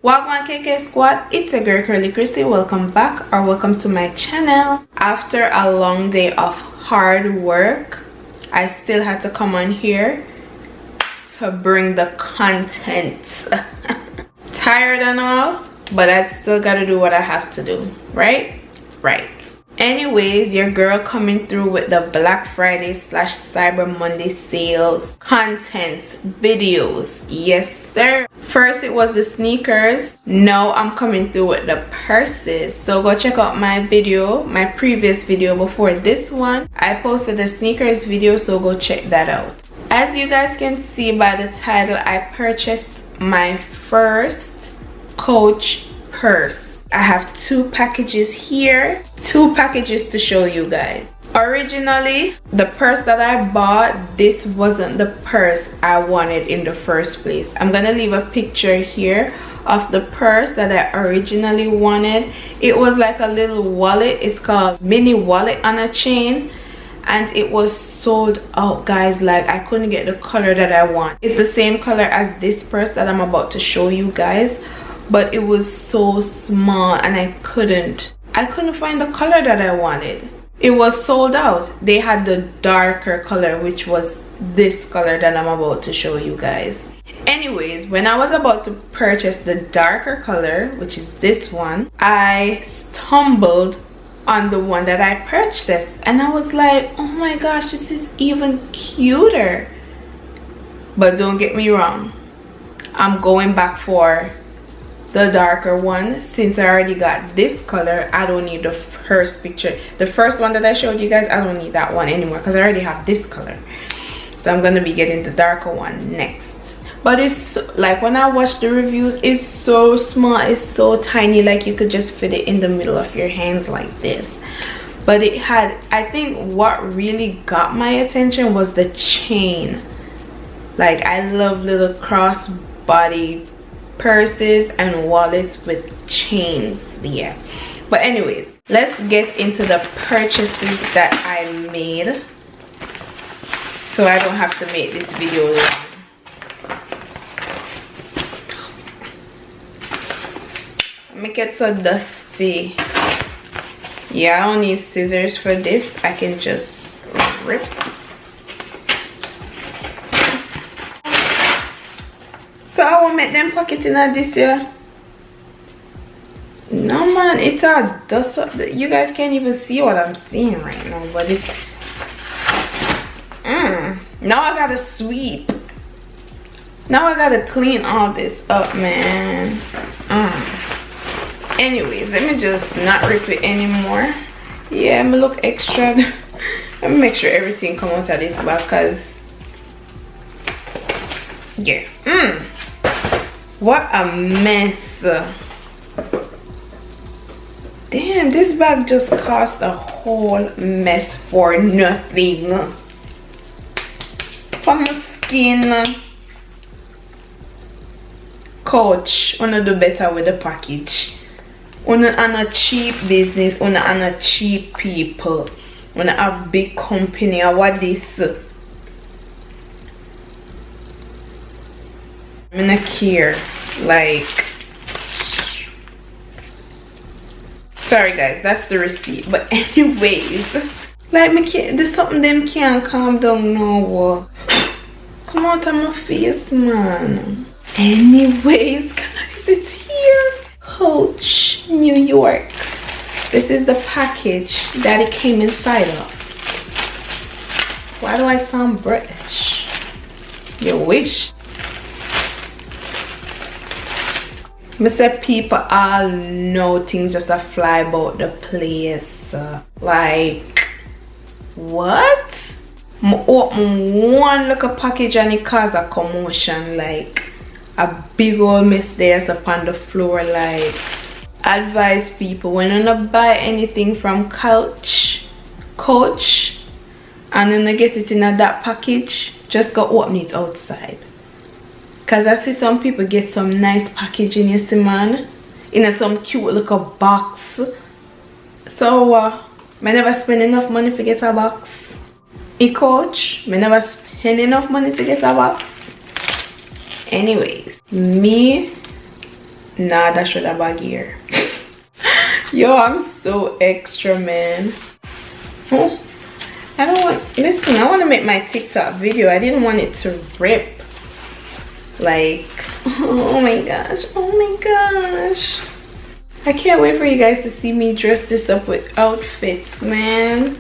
Wagwan KK Squad, it's a girl Kurly Krissy. Welcome back or welcome to my channel. After a long day of hard work, I still had to come on here to bring the content. Tired and all, but I still gotta do what I have to do, right? Right. Anyways, your girl coming through with the Black Friday / Cyber Monday sales contents videos. Yes sir. First it was the sneakers. Now I'm coming through with the purses. So go check out my video, my previous video before this one. I posted the sneakers video, so go check that out. As you guys can see by the title, I purchased my first Coach purse. I have two packages here, two packages to show you guys. Originally, the purse that I bought, this wasn't the purse I wanted in the first place. I'm gonna leave a picture here of the purse that I originally wanted. It was like a little wallet. It's called mini wallet on a chain, and it was sold out, guys. Like, I couldn't get the color that I want. It's the same color as this purse that I'm about to show you guys, but it was so small and I couldn't find the color that I wanted. It was sold out. They had the darker color, which was this color that I'm about to show you guys. Anyways, when I was about to purchase the darker color, which is this one, I stumbled on the one that I purchased and I was like, oh my gosh, this is even cuter. But don't get me wrong, I'm going back for the darker one. Since I already got this color, I don't need the first picture, the first one that I showed you guys. I don't need that one anymore because I already have this color. So I'm gonna be getting the darker one next. But it's so, like, when I watch the reviews, it's so small, it's so tiny, like you could just fit it in the middle of your hands like this. But it had, I think what really got my attention was the chain. Like, I love little crossbody purses and wallets with chains. Yeah, but anyways, let's get into the purchases that I made so I don't have to make this video long. Make it so dusty. Yeah, I don't need scissors for this. I can just rip. So I will make them pocket in this year. No man, it's all dust up. You guys can't even see what I'm seeing right now, but it's now I gotta sweep. Now I gotta clean all this up, man. Anyways, let me just not rip it anymore. Yeah, I'm gonna look extra. Let me make sure everything come out of this bag, cause yeah. What a mess. Damn, this bag just cost a whole mess for nothing. For my skin. Coach, wanna do better with the package. Wanna on a cheap business, wanna on a cheap people. Wanna have big company or what this. I'm not care, like, sorry guys, that's the receipt. But anyways, like, me can't, there's something them can't calm down now. Come out of my face, man. Anyways, guys, it's here. Coach, New York. This is the package that it came inside of. Why do I sound British? You wish. Mr. People all know things just a fly about the place. Like, what? I open one little package and it cause a commotion. Like, a big old mess there upon the floor. Like, advise people, when you not buy anything from Coach and then you get it in that package, just go open it outside. Cause I see some people get some nice packaging, you see, man, in some cute little box. So I never spend enough money to get a box. In Coach, I never spend enough money to get a box. Anyways, me Nah, that should have baggier. Yo, I'm so extra, man. Oh, I don't want, listen, I want to make my TikTok video. I didn't want it to rip. Like, oh my gosh, oh my gosh. I can't wait for you guys to see me dress this up with outfits, man.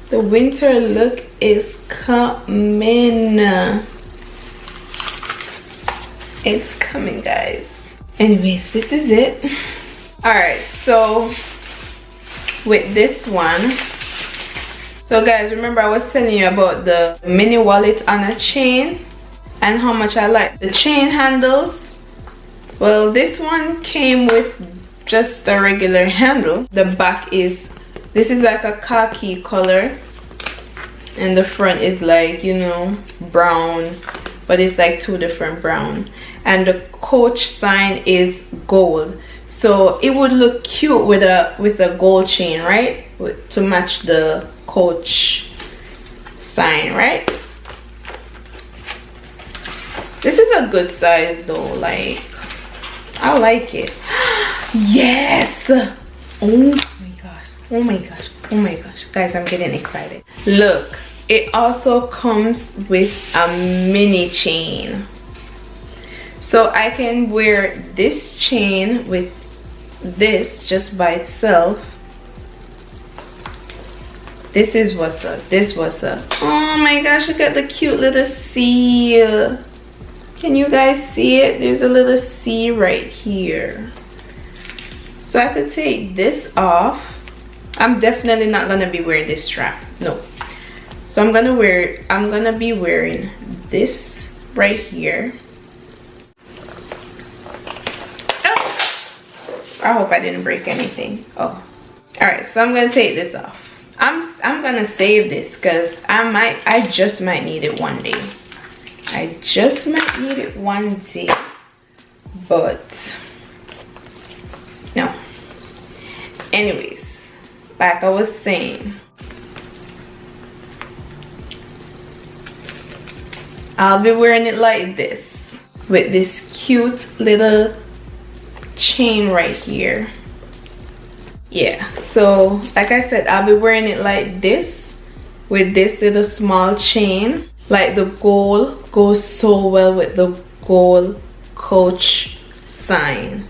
The winter look is coming. It's coming, guys. Anyways, this is it. Alright, so with this one, so guys, remember I was telling you about the mini wallet on a chain and how much I like the chain handles. Well, this one came with just a regular handle. The back is, this is like a khaki color, and the front is like, you know, brown, but it's like two different brown, and the Coach sign is gold, so it would look cute with a gold chain, right, to match the Coach sign, right? This is a good size though, like I like it. Yes! Oh my gosh, oh my gosh, oh my gosh, guys, I'm getting excited. Look, it also comes with a mini chain, so I can wear this chain with this just by itself. This is what's up, this what's up. Oh my gosh, look at the cute little C. Can you guys see it? There's a little C right here. So I could take this off. I'm definitely not gonna be wearing this strap, no. So I'm gonna be wearing this right here. Oh! I hope I didn't break anything. Oh, all right, so I'm gonna take this off. I'm gonna save this because I just might need it one day. I just might need it one day, but no. Anyways, like I was saying, I'll be wearing it like this with this cute little chain right here. Yeah, so like I said, I'll be wearing it like this with this little small chain. Like the gold goes so well with the gold Coach sign.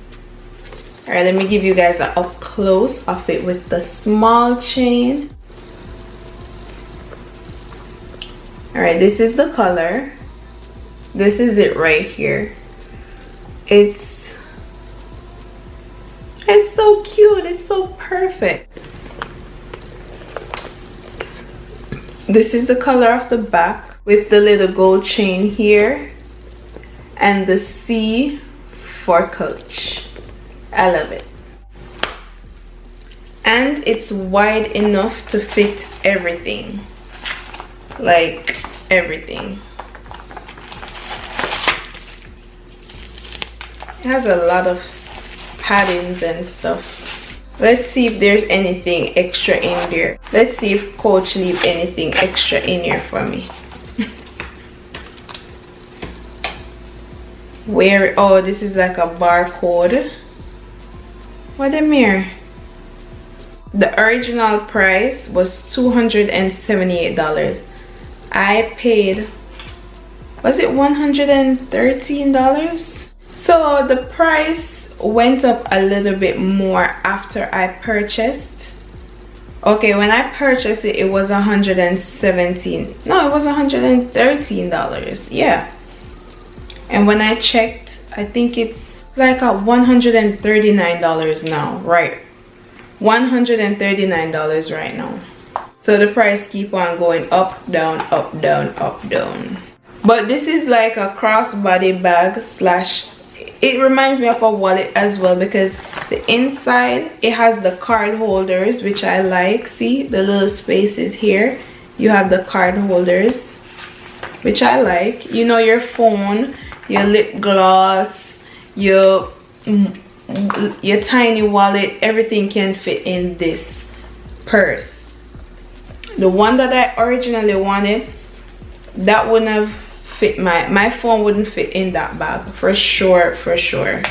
All right, let me give you guys an up close of it with the small chain. All right, this is the color. This is it right here. It's so cute, it's so perfect. This is the color of the back with the little gold chain here and the C for Coach. I love it. And it's wide enough to fit everything, like everything. It has a lot of paddings and stuff. Let's see if there's anything extra in there. Let's see if Coach leave anything extra in here for me. Where, oh, this is like a barcode. What a mirror. The original price was $278. I paid, was it $113? So the price went up a little bit more after I purchased. Okay, when I purchased it, it was $117. No, it was $113. Yeah. And when I checked, I think it's like a $139 now, right? $139 right now. So the price keep on going up, down, up, down, up, down. But this is like a crossbody bag slash, it reminds me of a wallet as well, because the inside it has the card holders, which I like. See the little spaces here, you have the card holders, which I like. You know, your phone, your lip gloss, your tiny wallet, everything can fit in this purse. The one that I originally wanted, that wouldn't have fit, my phone wouldn't fit in that bag for sure, for sure.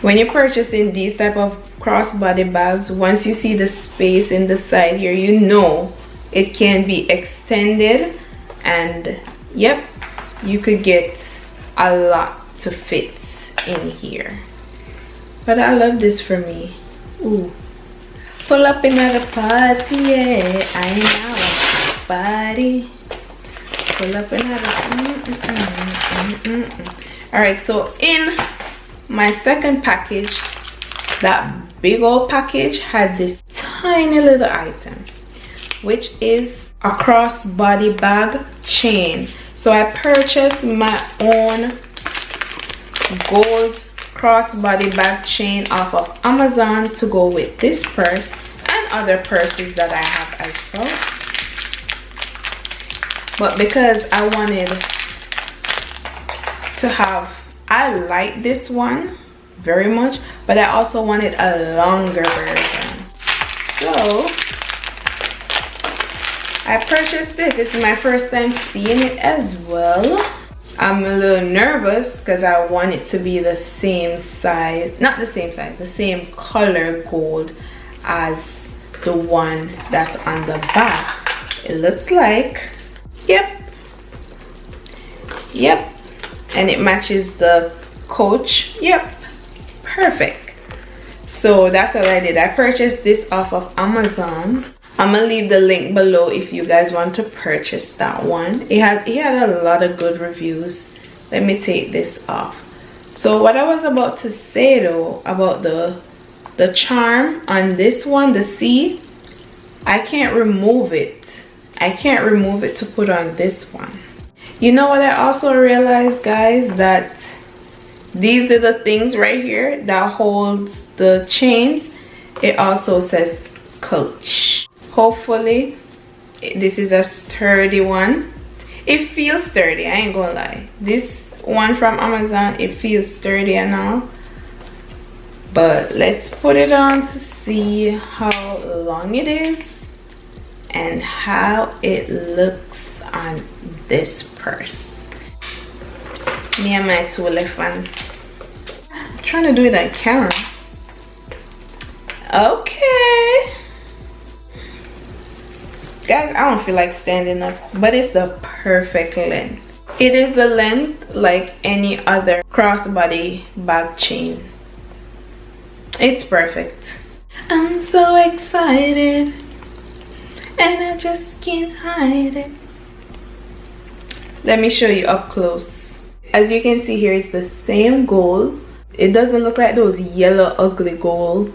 When you're purchasing these type of crossbody bags, once you see the space in the side here, you know it can be extended, and yep, you could get a lot to fit in here. But I love this for me. Ooh, pull up another party, yeah, I know a body. Pull up another. All right, so in my second package, that big old package had this tiny little item, which is a crossbody bag chain. So I purchased my own gold crossbody bag chain off of Amazon to go with this purse and other purses that I have as well. But because I wanted to have, I like this one very much, but I also wanted a longer version. So I purchased this. This is my first time seeing it as well. I'm a little nervous because I want it to be the same size, not the same size, the same color gold as the one that's on the back. It looks like, yep, and it matches the coach. Yep, perfect. So that's what I did. I purchased this off of Amazon. I'm gonna leave the link below if you guys want to purchase that one. It had a lot of good reviews. Let me take this off. So what I was about to say though about the charm on this one, the C, I can't remove it. I can't remove it to put on this one. You know what I also realized, guys, that these are the things right here that holds the chains. It also says Coach. Hopefully this is a sturdy one. It feels sturdy, I ain't gonna lie. This one from Amazon, it feels sturdy and all. But let's put it on to see how long it is and how it looks on this purse. Me and my two elephant. I'm trying to do it on camera. Okay. Guys, I don't feel like standing up, but it's the perfect length. It is the length like any other crossbody bag chain. It's perfect. I'm so excited and I just can't hide it. Let me show you up close. As you can see here, it's the same gold. It doesn't look like those yellow ugly gold,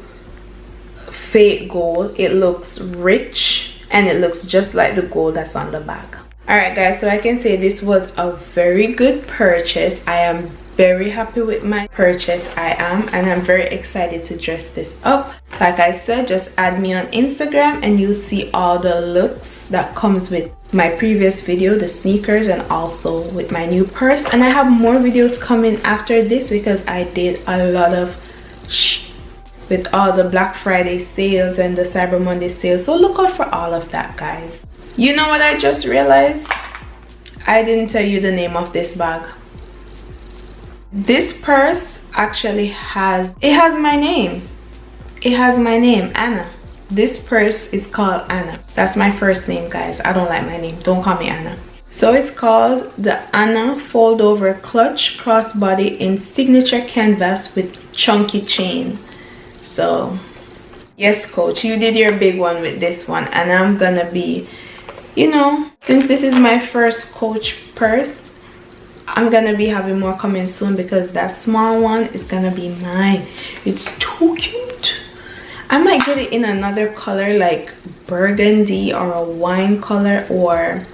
fake gold. It looks rich and it looks just like the gold that's on the bag. Alright guys, so I can say this was a very good purchase. I am very happy with my purchase. And I'm very excited to dress this up. Like I said, just add me on Instagram and you'll see all the looks that comes with my previous video, the sneakers, and also with my new purse. And I have more videos coming after this because I did a lot of with all the Black Friday sales and the Cyber Monday sales, so look out for all of that, guys. You know what I just realized? I didn't tell you the name of this bag. This purse actually has my name. It has my name, Anna. This purse is called Anna. That's my first name, guys. I don't like my name, don't call me Anna. So it's called the Anna Foldover Clutch Crossbody in Signature Canvas with Chunky Chain. So yes, coach, you did your big one with this one, and I'm gonna be, you know, since this is my first coach purse, I'm gonna be having more coming soon because that small one is gonna be mine. It's too cute. I might get it in another color like burgundy or a wine color or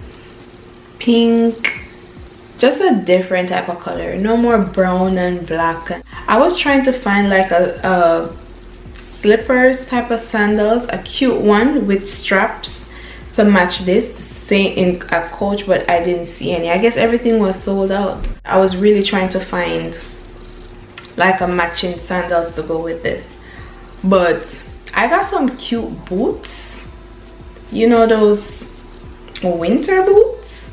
pink, just a different type of color, no more brown and black. I was trying to find like a slippers type of sandals, a cute one with straps to match this, the same in a coach, but I didn't see any. I guess everything was sold out. I was really trying to find like a matching sandals to go with this, but I got some cute boots, you know, those winter boots.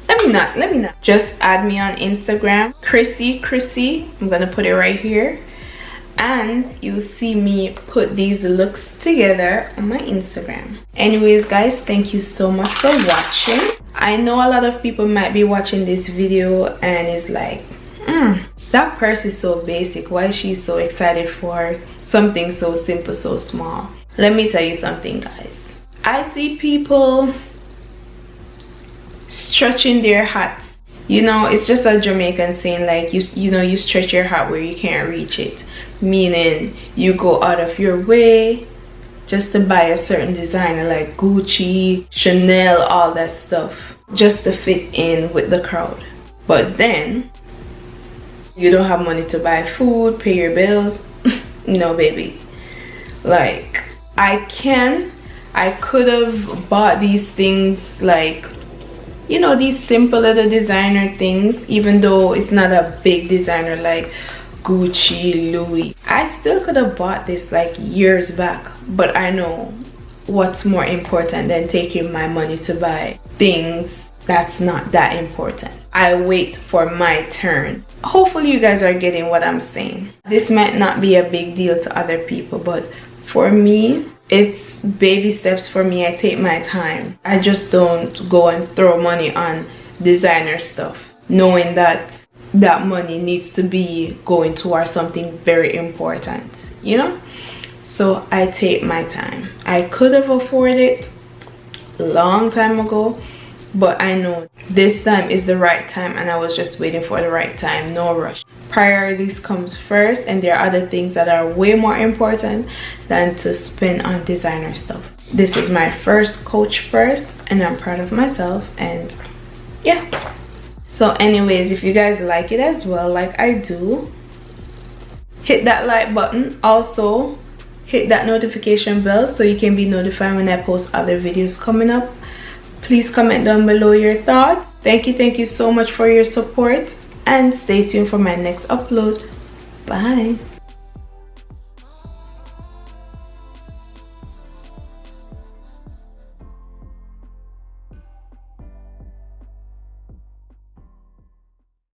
Let me not just add me on Instagram, Krissy. I'm gonna put it right here. and you'll see me put these looks together on my Instagram. Anyways guys, thank you so much for watching. I know a lot of people might be watching this video and is like, that purse is so basic, why is she so excited for something so simple, so small? Let me tell you something guys, I see people stretching their hats. You know, it's just a Jamaican saying, like, you know, you stretch your hat where you can't reach it, meaning you go out of your way just to buy a certain designer like Gucci, Chanel, all that stuff, just to fit in with the crowd. But then you don't have money to buy food, pay your bills. No baby, like I could have bought these things, like, you know, these simple little designer things, even though it's not a big designer like Gucci, Louis. I still could have bought this like years back, but I know what's more important than taking my money to buy things that's not that important. I wait for my turn. Hopefully you guys are getting what I'm saying. This might not be a big deal to other people, but for me, it's baby steps for me. I take my time. I just don't go and throw money on designer stuff, knowing that that money needs to be going towards something very important, you know? So I take my time. I could have afforded it a long time ago, but I know this time is the right time and I was just waiting for the right time. No rush. Priorities comes first, and there are other things that are way more important than to spend on designer stuff. This is my first Coach purse and I'm proud of myself, and yeah. So anyways, if you guys like it as well like I do, hit that like button. Also hit that notification bell so you can be notified when I post other videos coming up. Please comment down below your thoughts. Thank you so much for your support, and stay tuned for my next upload. Bye.